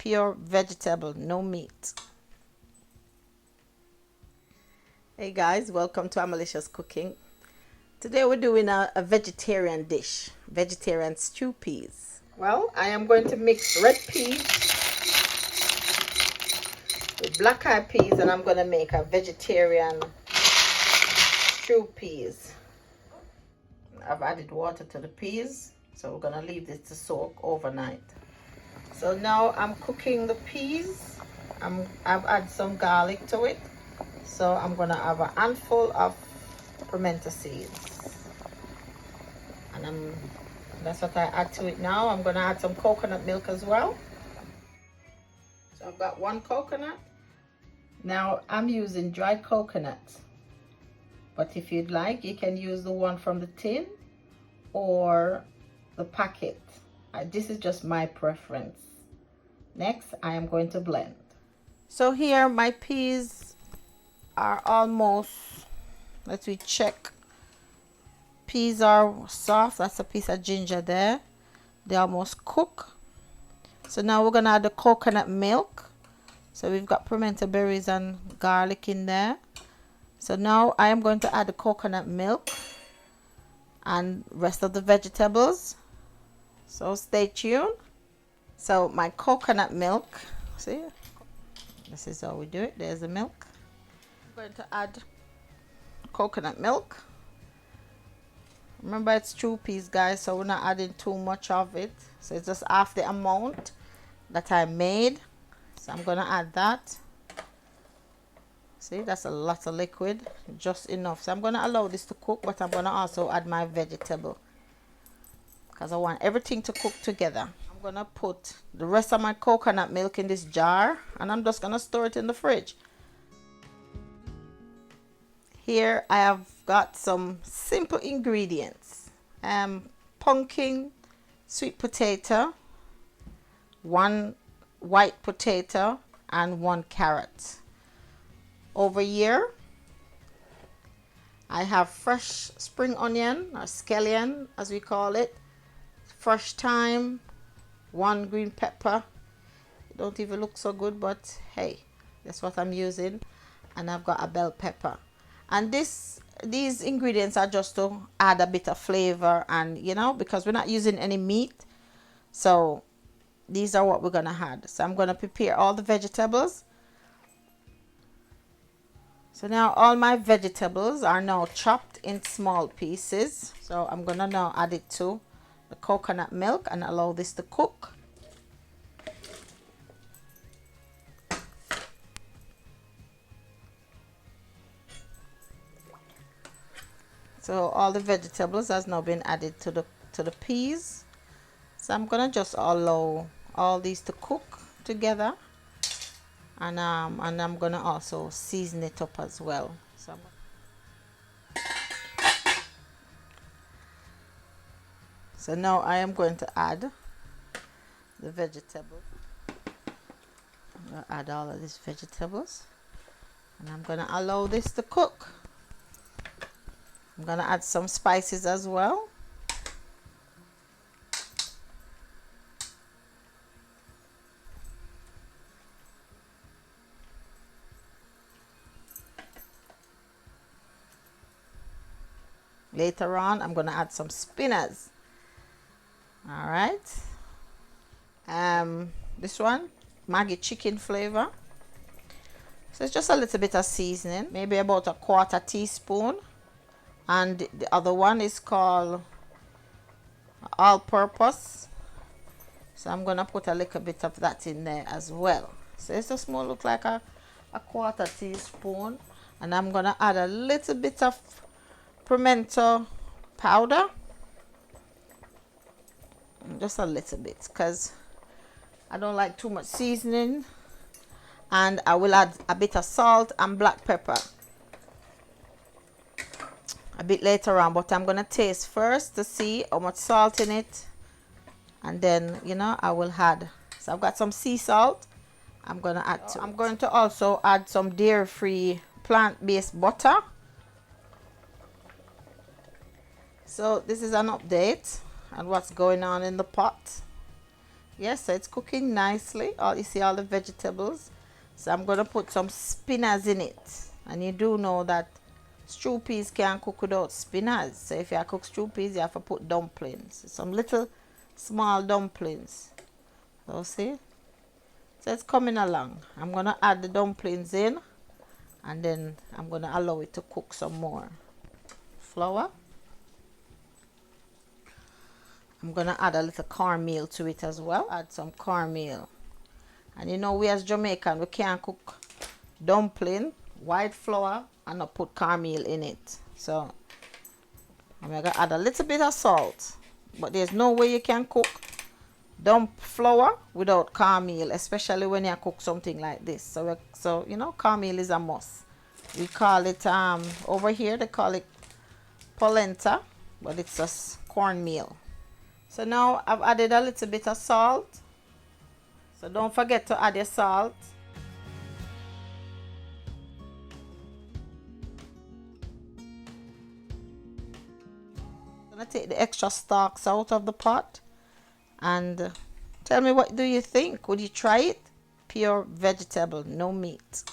pure vegetable, no meat. Hey guys, welcome to Amalicious Cooking. Today we're doing a vegetarian dish, vegetarian stew peas. Well, I am going to mix red peas with black eyed peas, and I'm going to make a vegetarian stew peas. I've added water to the peas, so we're going to leave this to soak overnight. So now I'm cooking the peas. I've added some garlic to it. So I'm going to have a handful of pimento seeds. And that's what I add to it now. I'm going to add some coconut milk as well. So I've got 1 coconut. Now I'm using dried coconut. But if you'd like, you can use the one from the tin or the packet. This is just my preference. Next, I am going to blend. So here my peas are almost, let me check. Peas are soft. That's a piece of ginger there. They almost cook. So now we're going to add the coconut milk. So we've got pimento berries and garlic in there. So now I am going to add the coconut milk and rest of the vegetables. So stay tuned. So my coconut milk, see, this is how we do it. There's the milk. I'm going to add coconut milk. Remember, it's stew peas, guys, so we're not adding too much of it. So it's just half the amount that I made. So I'm going to add that. See, that's a lot of liquid, just enough. So I'm going to allow this to cook, but I'm going to also add my vegetable because I want everything to cook together. I'm going to put the rest of my coconut milk in this jar, and I'm just going to store it in the fridge. Here I have got some simple ingredients. Pumpkin, sweet potato, 1 white potato, and 1 carrot. Over here, I have fresh spring onion, or scallion as we call it, fresh thyme, 1 green pepper. It don't even look so good, but hey, that's what I'm using. And I've got a bell pepper. And these ingredients are just to add a bit of flavor, and because we're not using any meat, so these are what we're gonna add. So I'm gonna prepare all the vegetables. So now all my vegetables are now chopped in small pieces. So I'm gonna now add it to the coconut milk and allow this to cook. So all the vegetables has now been added to the peas. So I'm gonna just allow all these to cook together, and I'm gonna also season it up as well. So now I am going to add the vegetable. I'm gonna add all of these vegetables, and I'm gonna allow this to cook. I'm gonna add some spices as well. Later on, I'm gonna add some spinach. All right. This one, Maggi chicken flavor. So it's just a little bit of seasoning, maybe about 1/4 teaspoon. And the other one is called all-purpose. So I'm gonna put a little bit of that in there as well. So it's just more look like a 1/4 teaspoon. And I'm gonna add a little bit of pimento powder, just a little bit, because I don't like too much seasoning. And I will add a bit of salt and black pepper a bit later on, but I'm gonna taste first to see how much salt in it, and then I will add. So I've got some sea salt I'm gonna add to. I'm going to also add some dairy-free plant-based butter. So this is an update on what's going on in the pot. Yes, so it's cooking nicely. All you see all the vegetables. So I'm gonna put some spinach in it. And you do know that stew peas can't cook without spinach. So if you cook stew peas, you have to put dumplings. Some little small dumplings. So see? So it's coming along. I'm gonna add the dumplings in, and then I'm gonna allow it to cook some more. Flour. I'm gonna add a little cornmeal to it as well. Add some cornmeal. And you know, we as Jamaican, we can't cook dumpling, white flour, and not put cornmeal in it. So I'm gonna add a little bit of salt. But there's no way you can cook dump flour without cornmeal, especially when you cook something like this. So you know, cornmeal is a must. We call it over here they call it polenta, but it's just cornmeal. So now I've added a little bit of salt. So don't forget to add your salt. I'm gonna take the extra stalks out of the pot, and tell me, what do you think? Would you try it? Pure vegetable, no meat.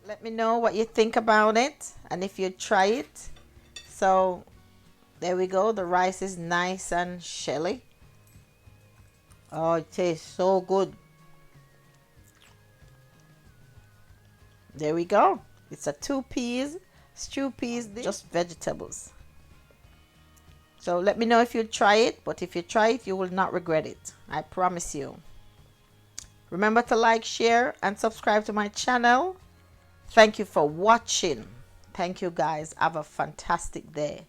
Let me know what you think about it and if you try it. So there we go. The rice is nice and shelly. Oh, it tastes so good. There we go. It's a stew peas, just vegetables. So let me know if you try it, but if you try it, you will not regret it. I promise you. Remember to like, share, and subscribe to my channel. Thank you for watching. Thank you guys. Have a fantastic day.